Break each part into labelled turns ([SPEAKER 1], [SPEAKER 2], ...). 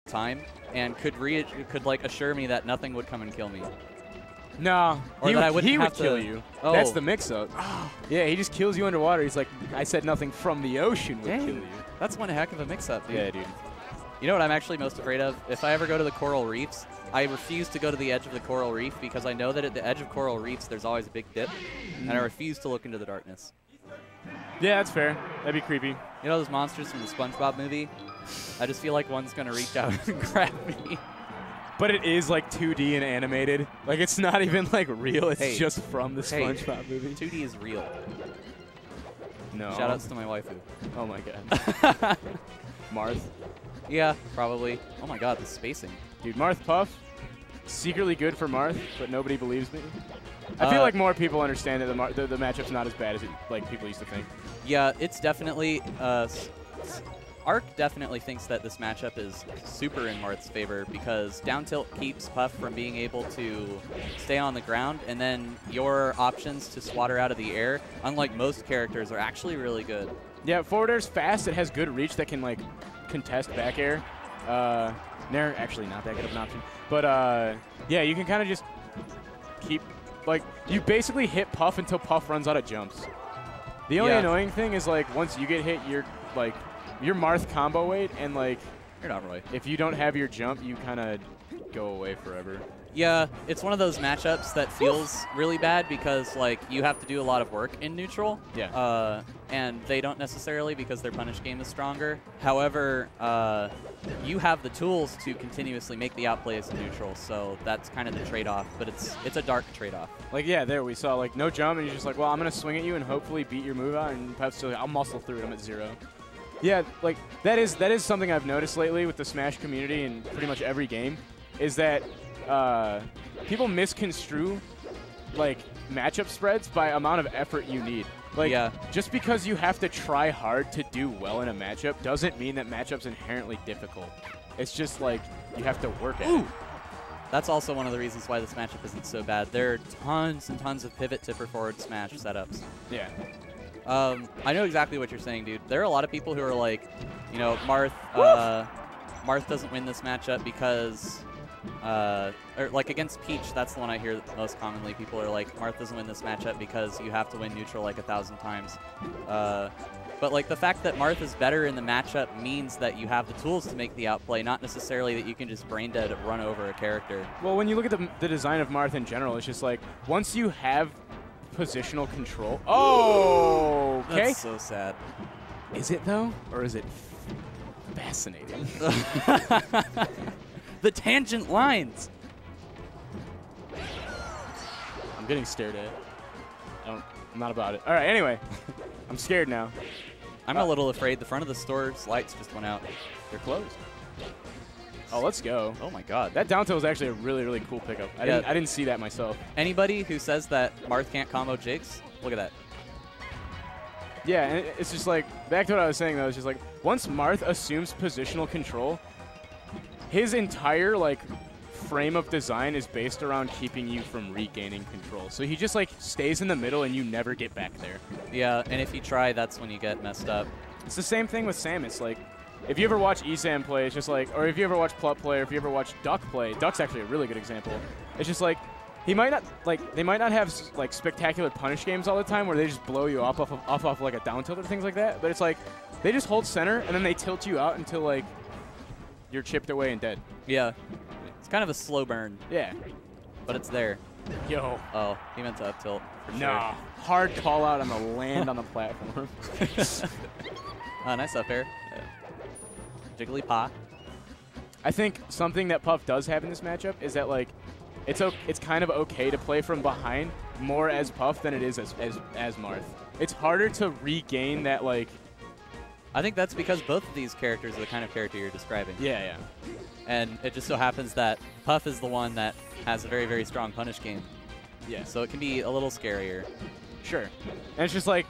[SPEAKER 1] time and could like assure me that nothing would come and kill me.
[SPEAKER 2] No,
[SPEAKER 1] or that I wouldn't have to
[SPEAKER 2] kill you.
[SPEAKER 1] Oh.
[SPEAKER 2] That's the mix-up. Yeah, he just kills you underwater. He's like, I said nothing from the ocean would kill you.
[SPEAKER 1] That's one heck of a mix-up, dude.
[SPEAKER 2] Yeah, dude.
[SPEAKER 1] You know what I'm actually most afraid of? If I ever go to the coral reefs, I refuse to go to the edge of the coral reef because I know that at the edge of coral reefs there's always a big dip, and I refuse to look into the darkness.
[SPEAKER 2] Yeah, that's fair. That'd be creepy.
[SPEAKER 1] You know those monsters from the SpongeBob movie? I just feel like one's going to reach out and grab me.
[SPEAKER 2] But it is like 2D and animated. Like it's not even like real. It's just from the SpongeBob movie.
[SPEAKER 1] 2D is real.
[SPEAKER 2] No.
[SPEAKER 1] Shoutouts to my waifu.
[SPEAKER 2] Oh my god. Marth.
[SPEAKER 1] Yeah, probably. Oh my god, the spacing.
[SPEAKER 2] Dude, Marth Puff, secretly good for Marth, but nobody believes me. I feel like more people understand that the matchup's not as bad as people used to think.
[SPEAKER 1] Yeah, it's definitely Arc definitely thinks that this matchup is super in Marth's favor because down tilt keeps Puff from being able to stay on the ground, and then your options to swat her out of the air, unlike most characters, are actually really good.
[SPEAKER 2] Yeah, forward air's fast. It has good reach that can like contest back air. Nair actually not that good of an option, but yeah, you can kind of just keep you basically hit Puff until Puff runs out of jumps. The only annoying thing is like once you get hit, you're like your Marth combo weight, and like
[SPEAKER 1] you're not really.
[SPEAKER 2] If you don't have your jump, you kind of go away forever.
[SPEAKER 1] Yeah, it's one of those matchups that feels really bad because like you have to do a lot of work in neutral.
[SPEAKER 2] Yeah.
[SPEAKER 1] And they don't necessarily because their punish game is stronger. However, you have the tools to continuously make the outplays in neutral, so that's kind of the trade-off. But it's a dark trade-off.
[SPEAKER 2] Like yeah, there we saw like no jump, and you're just like, well, I'm gonna swing at you and hopefully beat your move out, and Puff's still, I'll muscle through it. I'm at 0. Yeah, like that is something I've noticed lately with the Smash community in pretty much every game, is that people misconstrue like matchup spreads by amount of effort you need. Like just because you have to try hard to do well in a matchup doesn't mean that matchup's inherently difficult. It's just like you have to work at it.
[SPEAKER 1] That's also one of the reasons why this matchup isn't so bad. There are tons and tons of pivot tipper forward smash setups.
[SPEAKER 2] Yeah.
[SPEAKER 1] I know exactly what you're saying, dude. There are a lot of people who are like, you know, Marth doesn't win this matchup because, or like against Peach, that's the one I hear most commonly. People are like, Marth doesn't win this matchup because you have to win neutral like 1,000 times. But like the fact that Marth is better in the matchup means that you have the tools to make the outplay, not necessarily that you can just brain dead run over a character.
[SPEAKER 2] Well, when you look at the design of Marth in general, it's just like once you have positional control. Oh, okay.
[SPEAKER 1] That's so sad.
[SPEAKER 2] Is it though, or is it fascinating?
[SPEAKER 1] The tangent lines.
[SPEAKER 2] I'm getting stared at. I'm not about it. All right. Anyway, I'm scared now.
[SPEAKER 1] I'm a little afraid. The front of the store's lights just went out.
[SPEAKER 2] They're closed. Oh, let's go.
[SPEAKER 1] Oh my god.
[SPEAKER 2] That down tilt was actually a really, really cool pickup. I didn't see that myself.
[SPEAKER 1] Anybody who says that Marth can't combo jigs, look at that.
[SPEAKER 2] Yeah, and it's just like, back to what I was saying though, it's just like, once Marth assumes positional control, his entire like frame of design is based around keeping you from regaining control. So he just like stays in the middle and you never get back there.
[SPEAKER 1] Yeah, and if you try, that's when you get messed up.
[SPEAKER 2] It's the same thing with Samus. Like, if you ever watch Esam play, it's just like, or if you ever watch Plup play, or if you ever watch Duck play, Duck's actually a really good example. It's just like, he might not, like, they might not have like spectacular punish games all the time where they just blow you off like a down tilt or things like that. But it's like, they just hold center and then they tilt you out until like you're chipped away and dead.
[SPEAKER 1] Yeah, it's kind of a slow burn.
[SPEAKER 2] Yeah,
[SPEAKER 1] but it's there.
[SPEAKER 2] Yo.
[SPEAKER 1] Oh, he meant to up tilt. For
[SPEAKER 2] nah,
[SPEAKER 1] sure.
[SPEAKER 2] Hard call out on the land on the platform.
[SPEAKER 1] Nice up air. Jigglypuff.
[SPEAKER 2] I think something that Puff does have in this matchup is that like it's kind of okay to play from behind more as Puff than it is as Marth. It's harder to regain that like.
[SPEAKER 1] I think that's because both of these characters are the kind of character you're describing.
[SPEAKER 2] Yeah, yeah.
[SPEAKER 1] And it just so happens that Puff is the one that has a very, very strong punish game.
[SPEAKER 2] Yeah.
[SPEAKER 1] So it can be a little scarier.
[SPEAKER 2] Sure. And it's just like,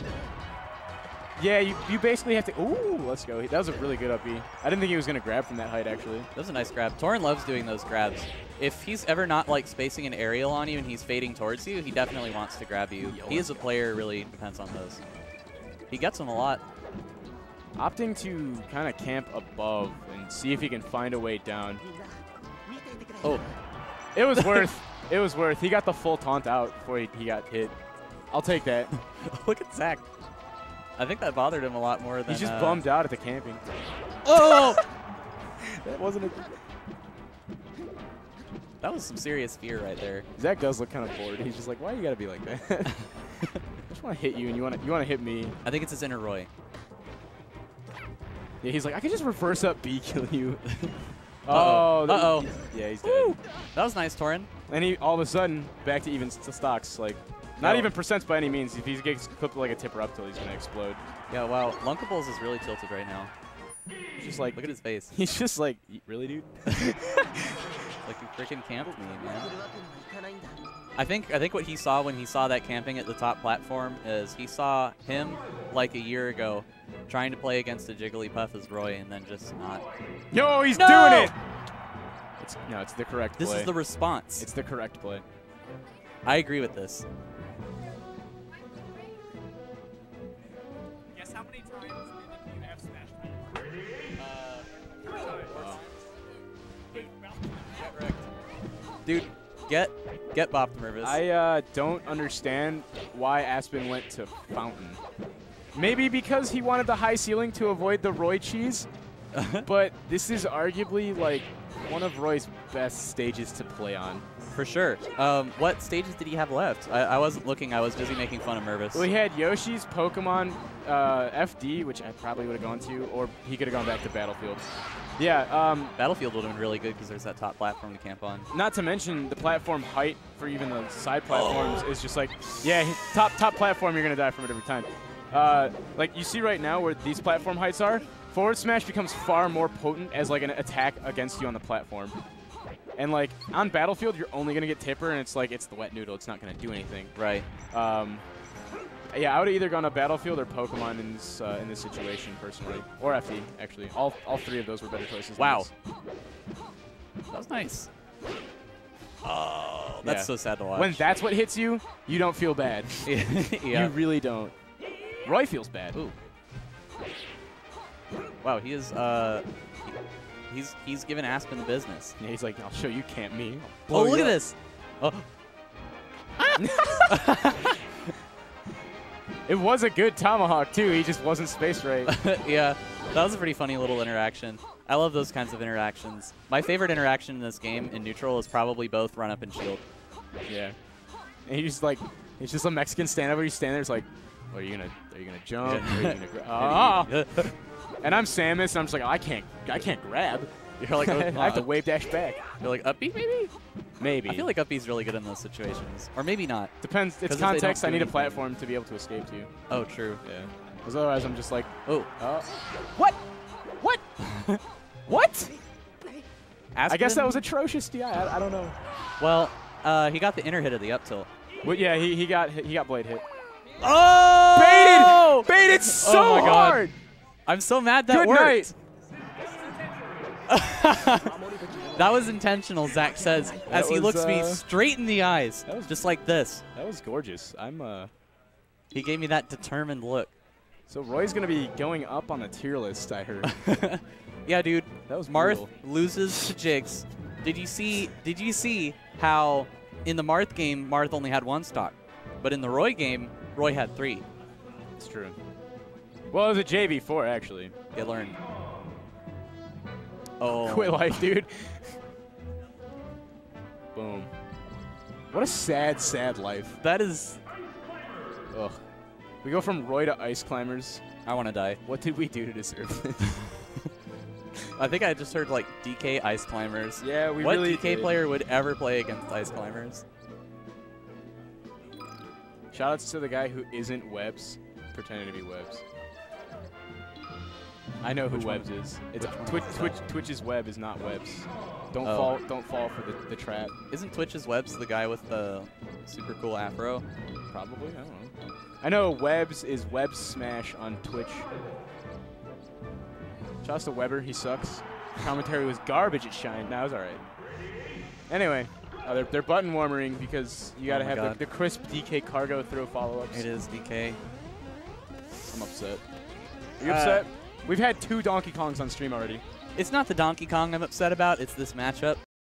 [SPEAKER 2] yeah, you basically have to. Ooh, let's go. That was a really good up B. I didn't think he was going to grab from that height, actually.
[SPEAKER 1] That was a nice grab. Torin loves doing those grabs. If he's ever not like spacing an aerial on you and he's fading towards you, he definitely wants to grab you. He is a player, really depends on those. He gets them a lot.
[SPEAKER 2] Opting to kind of camp above and see if he can find a way down.
[SPEAKER 1] Oh.
[SPEAKER 2] It was worth. It was worth. He got the full taunt out before he got hit. I'll take that.
[SPEAKER 1] Look at Zach. I think that bothered him a lot more than...
[SPEAKER 2] He's just bummed out at the camping.
[SPEAKER 1] Oh!
[SPEAKER 2] That wasn't a...
[SPEAKER 1] That was some serious fear right there.
[SPEAKER 2] Zach does look kind of bored. He's just like, why you gotta be like that? I just want to hit you, and you want to hit me.
[SPEAKER 1] I think it's his inner Roy.
[SPEAKER 2] Yeah, he's like, I can just reverse up B, kill you.
[SPEAKER 1] Uh-oh. Uh-oh.
[SPEAKER 2] Yeah, he's dead.
[SPEAKER 1] Woo! That was nice, Torin.
[SPEAKER 2] And he all of a sudden back to even stocks. Like, not even percents by any means. If he gets clipped like a tipper up till he's gonna explode.
[SPEAKER 1] Yeah, wow. Lunchables is really tilted right now.
[SPEAKER 2] He's just like,
[SPEAKER 1] look at his face.
[SPEAKER 2] He's just like, really, dude?
[SPEAKER 1] Like you freaking camped me, man. I think what he saw when he saw that camping at the top platform is he saw him like a year ago trying to play against a Jigglypuff as Roy and then just not.
[SPEAKER 2] Yo, he's doing it! It's the correct play.
[SPEAKER 1] This is the response.
[SPEAKER 2] It's the correct play.
[SPEAKER 1] I agree with this.
[SPEAKER 3] Guess how many times did you have Smash Time?
[SPEAKER 1] Dude, get bopped, Mervis.
[SPEAKER 2] I don't understand why Aspen went to Fountain. Maybe because he wanted the high ceiling to avoid the Roy cheese, but this is arguably like one of Roy's best stages to play on.
[SPEAKER 1] For sure. What stages did he have left? I wasn't looking. I was busy making fun of Mervis.
[SPEAKER 2] Well, he had Yoshi's, Pokemon, FD, which I probably would have gone to, or he could have gone back to Battlefield. Yeah.
[SPEAKER 1] Battlefield would have been really good because there's that top platform to camp on.
[SPEAKER 2] Not to mention the platform height for even the side platforms is just like, yeah, top platform, you're going to die from it every time. Like you see right now where these platform heights are, forward smash becomes far more potent as like an attack against you on the platform. And like on Battlefield, you're only going to get tipper, and it's like it's the wet noodle. It's not going to do anything.
[SPEAKER 1] Right.
[SPEAKER 2] Yeah, I would have either gone to Battlefield or Pokemon in this situation personally, or FD actually. All three of those were better choices.
[SPEAKER 1] Wow. That was nice. Oh, that's so sad to watch.
[SPEAKER 2] When that's what hits you, you don't feel bad.
[SPEAKER 1] Yeah.
[SPEAKER 2] You really don't. Roy feels bad.
[SPEAKER 1] Ooh. Wow, he is he's given Aspen the business.
[SPEAKER 2] Yeah, he's like, I'll show you can't me.
[SPEAKER 1] Oh, look at this. Oh.
[SPEAKER 2] It was a good tomahawk too. He just wasn't spaced right.
[SPEAKER 1] Yeah, that was a pretty funny little interaction. I love those kinds of interactions. My favorite interaction in this game in neutral is probably both run up and shield.
[SPEAKER 2] Yeah. And he's like, it's just a Mexican stand up where you stand there. It's like, are you gonna jump? Are you gonna and I'm Samus, and I'm just like, I can't grab.
[SPEAKER 1] You're like, oh,
[SPEAKER 2] I have to wave dash back.
[SPEAKER 1] You're like, up B maybe?
[SPEAKER 2] Maybe.
[SPEAKER 1] I feel like up B's really good in those situations. Or maybe not.
[SPEAKER 2] Depends. It's context. I need a platform to be able to escape to.
[SPEAKER 1] Oh, true.
[SPEAKER 2] Yeah. Because otherwise I'm just like,
[SPEAKER 1] oh.
[SPEAKER 2] What? What? What?
[SPEAKER 1] Aspen?
[SPEAKER 2] I guess that was atrocious DI. I don't know.
[SPEAKER 1] Well, he got the inner hit of the up tilt.
[SPEAKER 2] Well, yeah, he got blade hit.
[SPEAKER 1] Oh!
[SPEAKER 2] Baited so
[SPEAKER 1] my God.
[SPEAKER 2] hard.
[SPEAKER 1] I'm so mad that
[SPEAKER 2] Good
[SPEAKER 1] worked.
[SPEAKER 2] night.
[SPEAKER 1] That was intentional, Zach says, as he looks me straight in the eyes, just like this.
[SPEAKER 2] That was gorgeous.
[SPEAKER 1] He gave me that determined look.
[SPEAKER 2] So Roy's gonna be going up on the tier list, I heard.
[SPEAKER 1] Yeah, dude.
[SPEAKER 2] That was
[SPEAKER 1] Marth
[SPEAKER 2] brutal.
[SPEAKER 1] loses to Jigs. Did you see how in the Marth game Marth only had 1 stock, but in the Roy game Roy had 3.
[SPEAKER 2] It's true. Well, it was a JV4 actually.
[SPEAKER 1] You learned. Oh.
[SPEAKER 2] Quit life, dude. Boom. What a sad, sad life.
[SPEAKER 1] That is.
[SPEAKER 2] Ugh. We go from Roy to Ice Climbers.
[SPEAKER 1] I want to die.
[SPEAKER 2] What did we do to deserve this?
[SPEAKER 1] I think I just heard like DK Ice Climbers.
[SPEAKER 2] Yeah, we
[SPEAKER 1] what
[SPEAKER 2] really
[SPEAKER 1] DK
[SPEAKER 2] did.
[SPEAKER 1] player would ever play against Ice Climbers?
[SPEAKER 2] Shoutouts to the guy who isn't Webs, pretending to be Webs. I know who Webs is. It's Twitch's Web is not Webs. Don't fall for the trap.
[SPEAKER 1] Isn't Twitch's Webs the guy with the super cool afro?
[SPEAKER 2] Probably. I don't know. I know Webs is Web Smash on Twitch. Shoutouts to Weber. He sucks. Commentary was garbage at Shine. That was all right. Anyway, they're button warmering because you gotta have the crisp DK cargo throw follow-ups.
[SPEAKER 1] It is DK.
[SPEAKER 2] I'm upset. Are you upset? We've had 2 Donkey Kongs on stream already.
[SPEAKER 1] It's not the Donkey Kong I'm upset about. It's this matchup.